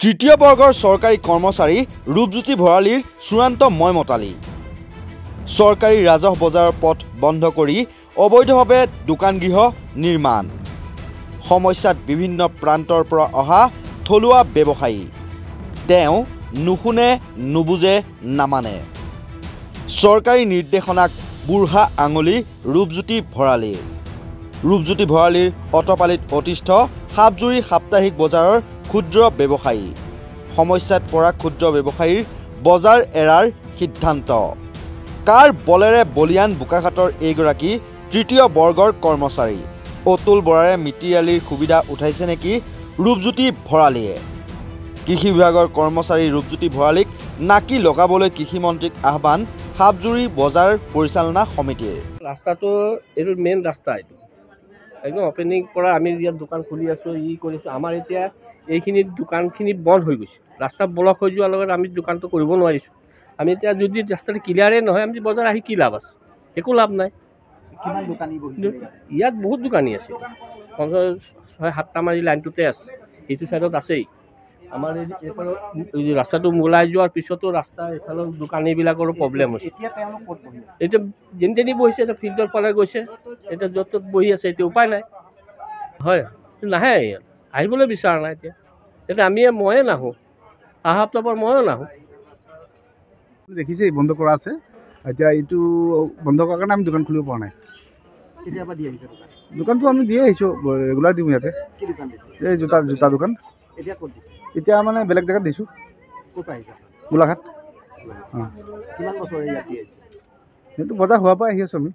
তৃতীয় বৰ্গৰ চৰকাৰী কৰ্মচাৰী ৰূপজ্যোতি ভৰালীৰ চূড়ান্ত ময়মতালি। চৰকাৰী ৰাজহ বজাৰৰ পথ বন্ধ কৰি অবৈধভাৱে দোকানগৃহ নিৰ্মাণ। সমস্যাত বিভিন্ন প্ৰান্তৰ পৰা অহা থলুৱা ব্যৱসায়ী। তেওঁ নুশুনে নুবুজে নামানে। চৰকাৰী নিৰ্দেশনাক বুঢ়া আঙুলি ৰূপজ্যোতি ভৰালীৰ। ৰূপজ্যোতি ভৰালীৰ অটপালিত অতিষ্ঠ সাপজুৰি সাপ্তাহিক বজাৰৰ ক্ষুদ্ৰ ব্যৱসায়ী। সমস্যাত পৰা ক্ষুদ্ৰ ব্যৱসায়ীৰ বজাৰ এৰাৰ সিদ্ধান্ত। কাৰ বলেৰে বলিয়ান বোকাখাটৰ এইগৰাকী তৃতীয় বৰ্গৰ কৰ্মচাৰী। অতুল বৰাৰে মিতিৰালিৰ সুবিধা উঠাইছে নেকি ৰূপজ্যোতি ভৰালীয়ে? কৃষি বিভাগৰ কৰ্মচাৰী ৰূপজ্যোতি ভৰালীক নাকি লগাবলৈ কৃষিমন্ত্ৰীক আহ্বান সাপজুৰি বজাৰ পৰিচালনা সমিতিৰ। ৰাস্তাটো এইটো মেইন ৰাস্তা, এইটো একদম অপেনিং পৰা আমি ইয়াত দোকান খুলি আছোঁ, কৰিছোঁ। আমাৰ এতিয়া এইখিনি দোকানখিনি বন্ধ হৈ গৈছে। ৰাস্তা ব্লক হৈ যোৱাৰ লগত আমি দোকানটো কৰিব নোৱাৰিছোঁ। আমি এতিয়া যদি ৰাস্তাটো ক্লিয়াৰেই নহয়, আমি বজাৰ আহি কি লাভ আছে? একো লাভ নাই। ইয়াত বহুত দোকানী আছে, 6-7টা মাৰি লাইনটোতে আছে, এইটো চাইডত আছেই। আমাৰ এই ৰাস্তাটো মোলাই যোৱাৰ পিছতো ৰাস্তা এইফালৰ দোকানীবিলাকৰো প্ৰব্লেম হৈছে। এতিয়া যেনি বহিছে, এতিয়া ফিল্ডৰ ফালে গৈছে, এতিয়া য'ত ত'ত বহি আছে, এতিয়া উপায় নাই। হয়, নাহে ইয়াত, আহিবলৈ বিচৰা নাই। এতিয়া ময়ে নাহোঁ, অহা সপ্তাহৰ পৰা ময়ো নাহোঁ। দেখিছে বন্ধ কৰা আছে, এতিয়া এইটো বন্ধ কৰাৰ কাৰণে আমি দোকান খুলিব পৰা নাই। দোকানটো আমি দিয়ে আহিছোঁ, ৰেগুলাৰ দিওঁ ইয়াতে। এই জোতা দোকান। এতিয়া মানে বেলেগ জেগাত দিছোঁ। গোলাঘাট। সেইটো বজাৰ হোৱাৰ পৰা আহি আছোঁ আমি।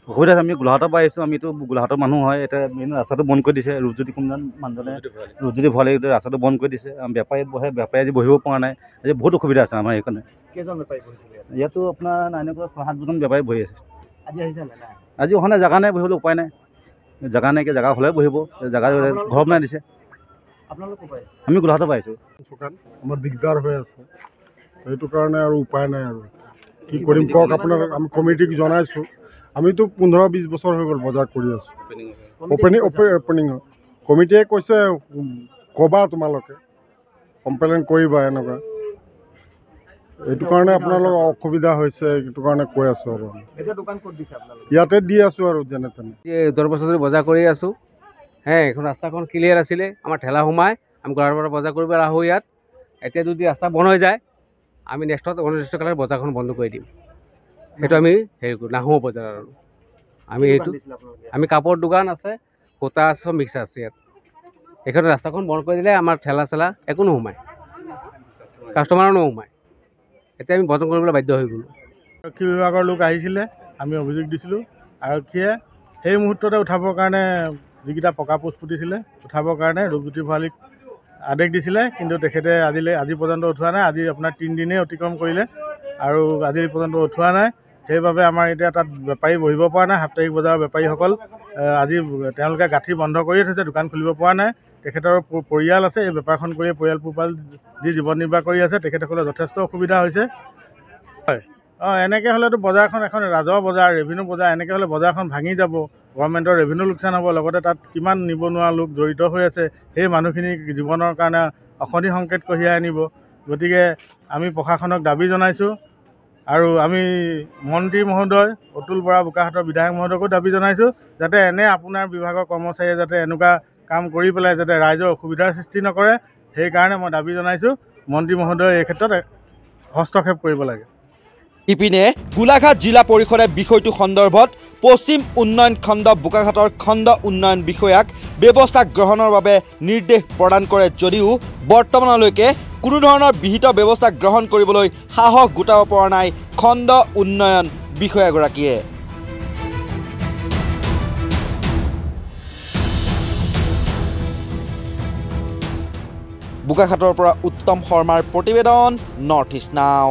অসুবিধা আছে, আমি গোলাঘাটৰ পৰা আহিছোঁ। আমিতো গোলাঘাটৰ মানুহ হয়। এতিয়া মেইন ৰাস্তাটো বন্ধ কৰি দিছে ৰূপজ্যোতি কোনজন মানুহজনে। ৰূপজ্যোতি ভৰালী ৰাস্তাটো বন্ধ কৰি দিছে। বেপাৰী বহে, বেপাৰী আজি বহিব পৰা নাই। আজি বহুত অসুবিধা আছে আমাৰ এইখনে। ইয়াতো আপোনাৰ এনেকুৱা 6-7জন বেপাৰী বহি আছে। আজি অহা নাই, জেগা নাই, বহিবলৈ উপায় নাই। জেগা নাইকিয়া, জেগা হ'লে বহিব, জেগা ঘৰ বনাই দিছে। আমি গোলাঘাটৰ পৰা আহিছোঁ। আমাৰ দিগদাৰ হৈ আছে, সেইটো কাৰণে আৰু উপায় নাই। আৰু কি কৰিম কওক? আপোনাৰ আমি কমিটিক জনাইছোঁ। আমিতো 15-20 বছৰ হৈ গ'ল বজাৰ কৰি আছোঁ। অপেনিং কমিটিয়ে কৈছে ক'বা তোমালোকে, কমপ্লেইন কৰিবা এনেকুৱা। এইটো কাৰণে আপোনালোকৰ অসুবিধা হৈছে, সেইটো কাৰণে কৈ আছোঁ। আৰু ইয়াতে দি আছোঁ আৰু যেনে তেনে। 10 বছৰ ধৰি বজাৰ কৰি আছোঁ। এইখন ৰাস্তাখন ক্লিয়াৰ আছিলে, আমাৰ ঠেলা সোমাই আমি ঘৰৰ পৰা বজাৰ কৰিব আহোঁ ইয়াত। এতিয়া যদি ৰাস্তা বন্ধ হৈ যায়, আমি অনিৰ্দিষ্টকালে বজাৰখন বন্ধ কৰি দিম। সেইটো আমি হেৰি কৰোঁ, নাহোঁ বজাৰ। আৰু আমি কাপোৰ দোকান আছে, সূতা আছে, চব মিক্স আছে ইয়াত। এইখন ৰাস্তাখন বন্ধ কৰি দিলে আমাৰ ঠেলা চেলা একো নোসোমায়, কাষ্টমাৰো নোসোমায়। এতিয়া আমি বন্ধ কৰিবলৈ বাধ্য হৈ গ'লোঁ। আৰক্ষী বিভাগৰ লোক আহিছিলে, আমি অভিযোগ দিছিলোঁ। আৰক্ষীয়ে সেই মুহূৰ্ততে উঠাবৰ কাৰণে যিকেইটা পকা পোষ্ট ফুটিছিলে উঠাবৰ কাৰণে ৰূপজ্যোতি ভৰালীক আদেশ দিছিলে, কিন্তু তেখেতে আজি পৰ্যন্ত উঠোৱা নাই। আজি আপোনাৰ 3 দিনেই অতিক্ৰম কৰিলে আৰু আজি পৰ্যন্ত উঠোৱা নাই। সেইবাবে আমাৰ এতিয়া তাত বেপাৰী বহিব পৰা নাই। সাপ্তাহিক বজাৰৰ বেপাৰীসকল আজি তেওঁলোকে গাঁঠি বন্ধ কৰিয়ে থৈছে, দোকান খুলিব পৰা নাই। তেখেতৰ পৰিয়াল আছে, এই বেপাৰখন কৰিয়ে পৰিয়াল পোহপাল যি জীৱন নিৰ্বাহ কৰি আছে। তেখেতসকলৰ যথেষ্ট অসুবিধা হৈছে। হয়, এনেকৈ হ'লেতো বজাৰখন এখন ৰাজহ বজাৰ, ৰেভিনিউ বজাৰ, এনেকৈ হ'লে বজাৰখন ভাঙি যাব। গভৰ্ণমেণ্টৰ ৰেভিনিউ লোকচান হ'ব। লগতে তাত কিমান নিবনুৱা লোক জড়িত হৈ আছে, সেই মানুহখিনি জীৱনৰ কাৰণে অশনি সংকেত কঢ়িয়াই আনিব। গতিকে আমি প্ৰশাসনক দাবী জনাইছোঁ। আৰু আমি মন্ত্ৰী মহোদয় অতুল বৰা বোকাখাটৰ বিধায়ক মহোদয়কো দাবী জনাইছোঁ, যাতে আপোনাৰ বিভাগৰ কৰ্মচাৰীয়ে যাতে এনেকুৱা কাম কৰি পেলাই যাতে ৰাইজৰ অসুবিধাৰ সৃষ্টি নকৰে। সেইকাৰণে মই দাবী জনাইছোঁ, মন্ত্ৰী মহোদয়ে এই ক্ষেত্ৰত হস্তক্ষেপ কৰিব লাগে। ইপিনে গোলাঘাট জিলা পৰিষদে বিষয়টো সন্দৰ্ভত পশ্চিম উন্নয়ন খণ্ড বোকাখাটৰ খণ্ড উন্নয়ন বিষয়াক ব্যৱস্থা গ্ৰহণৰ বাবে নিৰ্দেশ প্ৰদান কৰে যদিও বৰ্তমানলৈকে কোনো ধৰণৰ বিহিত ব্যৱস্থা গ্ৰহণ কৰিবলৈ সাহস গোটাব পৰা নাই খণ্ড উন্নয়ন বিষয়াগৰাকীয়ে। বোকাখাটৰ পৰা উত্তম শৰ্মাৰ প্ৰতিবেদন, নৰ্থ ইষ্ট নাও।